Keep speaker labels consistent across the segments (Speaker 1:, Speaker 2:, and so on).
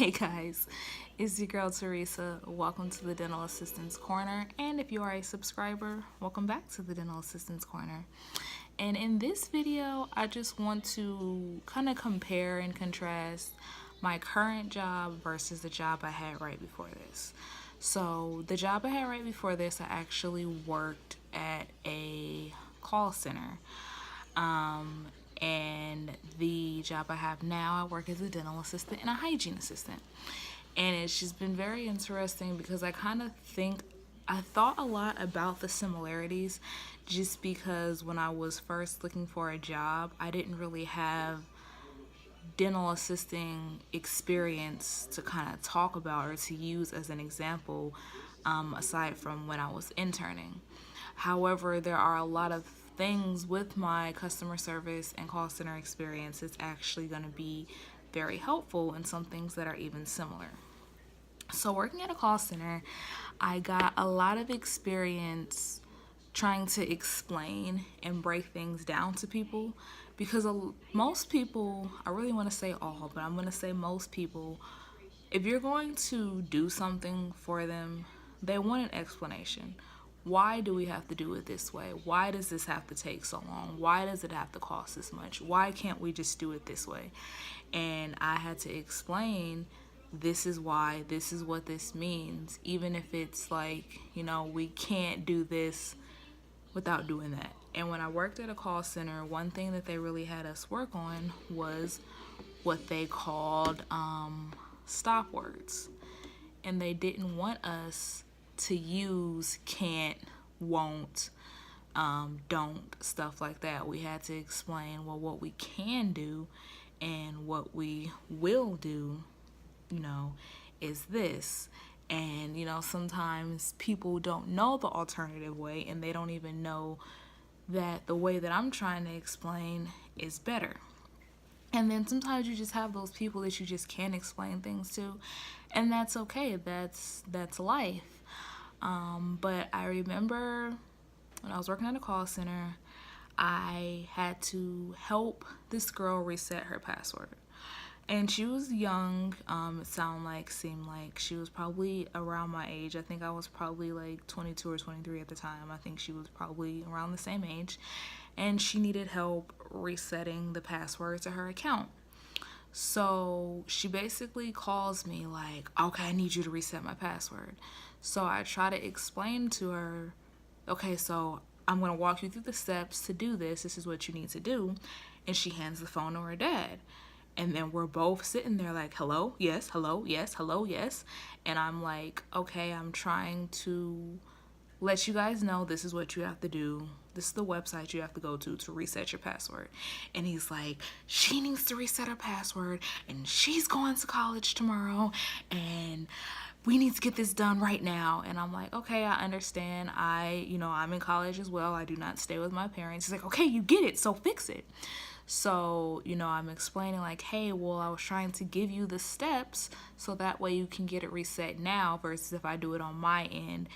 Speaker 1: Hey guys, it's your girl Teresa. Welcome to the Dental Assistants Corner. And if you are a subscriber, welcome back to the Dental Assistants Corner. And in this video, I just want to kind of compare and contrast my current job versus the job I had right before this. So, the job I had right before this, I actually worked at a call center. And the job I have now, I work as a dental assistant and a hygiene assistant. And it's just been very interesting because I thought a lot about the similarities just because when I was first looking for a job, I didn't really have dental assisting experience to kind of talk about or to use as an example, aside from when I was interning. However, there are a lot of things with my customer service and call center experience that's actually going to be very helpful, and some things that are even similar. So, working at a call center, I got a lot of experience trying to explain and break things down to people because most people, I really want to say all, but I'm going to say most people, if you're going to do something for them, they want an explanation. Why do we have to do it this way? Why does this have to take so long? Why does it have to cost this much? Why can't we just do it this way? And I had to explain, this is why, this is what this means, even if it's like, we can't do this without doing that. And when I worked at a call center, one thing that they really had us work on was what they called stop words. And they didn't want us to use can't, won't, don't, stuff like that. We had to explain, well, what we can do and what we will do, is this. And, sometimes people don't know the alternative way, and they don't even know that the way that I'm trying to explain is better. And then sometimes you just have those people that you just can't explain things to, and that's okay. That's life. But I remember when I was working at a call center, I had to help this girl reset her password. And she was young. Seemed like she was probably around my age. I think I was probably like 22 or 23 at the time. I think she was probably around the same age. And she needed help resetting the password to her account. So she basically calls me like, okay, I need you to reset my password. So I try to explain to her, okay, so I'm going to walk you through the steps to do this. This is what you need to do. And she hands the phone to her dad. And then we're both sitting there like, hello, yes, hello, yes, hello, yes. And I'm like, okay, I'm trying to let you guys know this is what you have to do. This is the website you have to go to reset your password. And he's like, she needs to reset her password, and she's going to college tomorrow, and we need to get this done right now. And I'm like, okay, I understand. I'm in college as well. I do not stay with my parents. He's like, okay, you get it, so fix it. So, I'm explaining like, hey, well, I was trying to give you the steps so that way you can get it reset now versus if I do it on my end,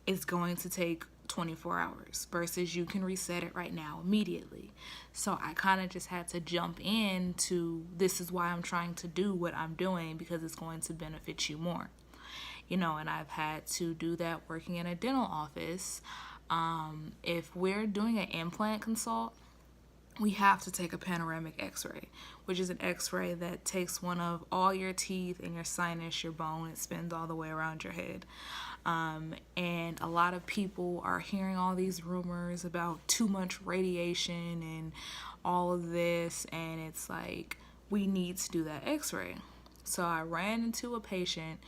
Speaker 1: it's going to take 24 hours versus you can reset it right now immediately. So I kind of just had to jump into, this is why I'm trying to do what I'm doing because it's going to benefit you more. And I've had to do that working in a dental office. If we're doing an implant consult, we have to take a panoramic x-ray, which is an x-ray that takes one of all your teeth and your sinus, your bone. It spins all the way around your head. And a lot of people are hearing all these rumors about too much radiation and all of this, and it's like, we need to do that x-ray. So I ran into a patient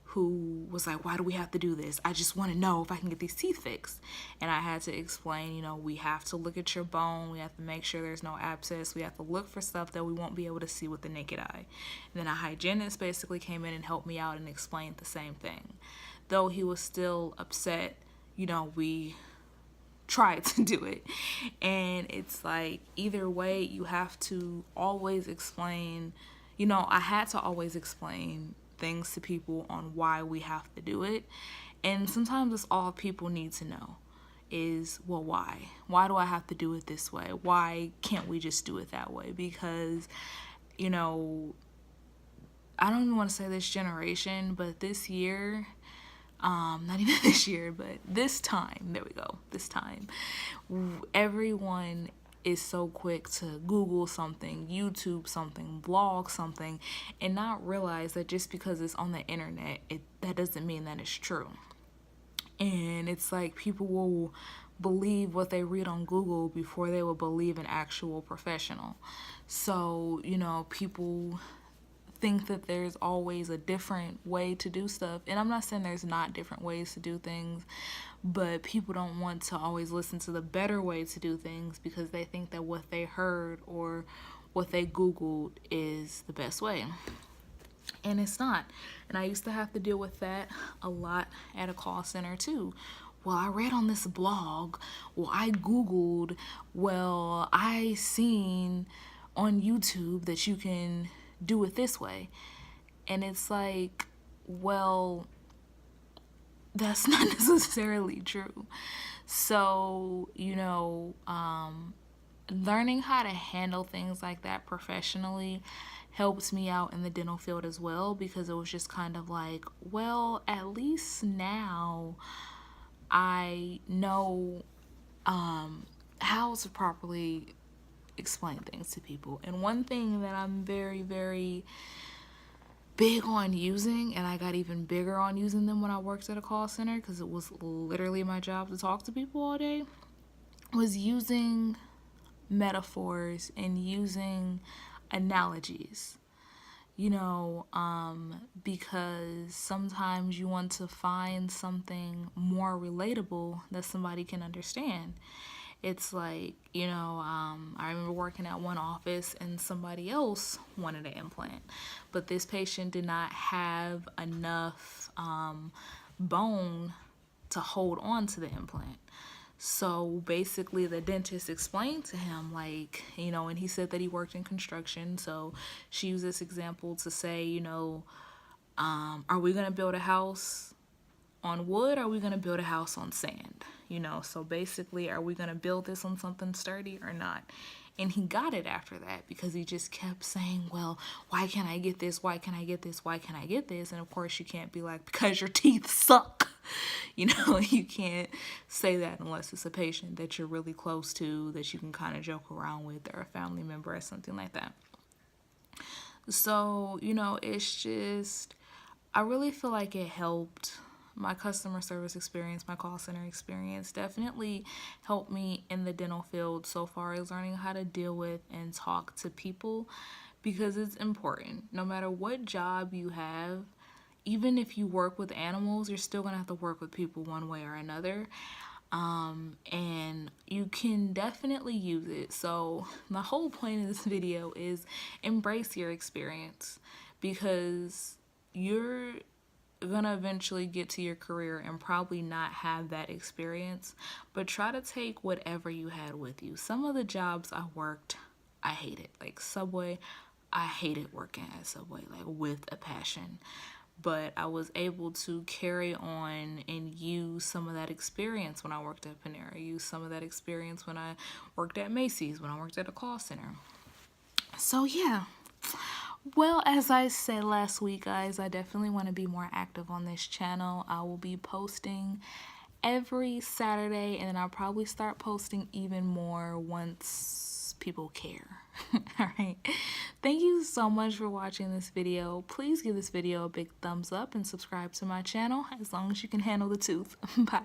Speaker 1: who was like, why do we have to do this? I just want to know if I can get these teeth fixed. And I had to explain, we have to look at your bone. We have to make sure there's no abscess. We have to look for stuff that we won't be able to see with the naked eye. And then a hygienist basically came in and helped me out and explained the same thing. Though he was still upset, we tried to do it. And it's like, either way, you have to always explain, I had to always explain things to people on why we have to do it. And sometimes it's all people need to know is, well, why? Why do I have to do it this way? Why can't we just do it that way? Because, I don't even want to say this generation, but this year, not even this year, but this time, there we go, this time, everyone is so quick to Google something, YouTube something, blog something, and not realize that just because it's on the internet, that doesn't mean that it's true. And it's like people will believe what they read on Google before they will believe an actual professional. So, you know, people think that there's always a different way to do stuff. And I'm not saying there's not different ways to do things, but people don't want to always listen to the better way to do things because they think that what they heard or what they Googled is the best way. And it's not. And I used to have to deal with that a lot at a call center too. Well, I read on this blog, well, I Googled, well, I seen on YouTube that you can do it this way. And it's like, well, that's not necessarily true. So, you know, learning how to handle things like that professionally helps me out in the dental field as well, because it was just kind of like, well, at least now I know how to properly explain things to people. And one thing that I'm very, very big on using, and I got even bigger on using them when I worked at a call center because it was literally my job to talk to people all day, was using metaphors and using analogies. You know, because sometimes you want to find something more relatable that somebody can understand. It's like, you know, I remember working at one office and somebody else wanted an implant, but this patient did not have enough bone to hold on to the implant. So basically the dentist explained to him, like, you know, and he said that he worked in construction. So she used this example to say, you know, are we going to build a house on wood, or are we going to build a house on sand? You know, so basically, are we going to build this on something sturdy or not? And he got it after that because he just kept saying, well, why can't I get this? Why can't I get this? Why can't I get this? And of course, you can't be like, because your teeth suck. You know, you can't say that unless it's a patient that you're really close to, that you can kind of joke around with, or a family member or something like that. So, you know, it's just, I really feel like it helped. My customer service experience, my call center experience definitely helped me in the dental field so far as learning how to deal with and talk to people, because it's important. No matter what job you have, even if you work with animals, you're still going to have to work with people one way or another. And you can definitely use it. So the whole point of this video is embrace your experience, because you're gonna eventually get to your career and probably not have that experience, but try to take whatever you had with you. Some of the jobs I worked, I hated, like Subway. I hated working at Subway, like with a passion, but I was able to carry on and use some of that experience when I worked at Panera, use some of that experience when I worked at Macy's, when I worked at a call center. So yeah. Well, as I said last week, guys, I definitely want to be more active on this channel. I will be posting every Saturday, and then I'll probably start posting even more once people care. All right. Thank you so much for watching this video. Please give this video a big thumbs up and subscribe to my channel, as long as you can handle the tooth. Bye.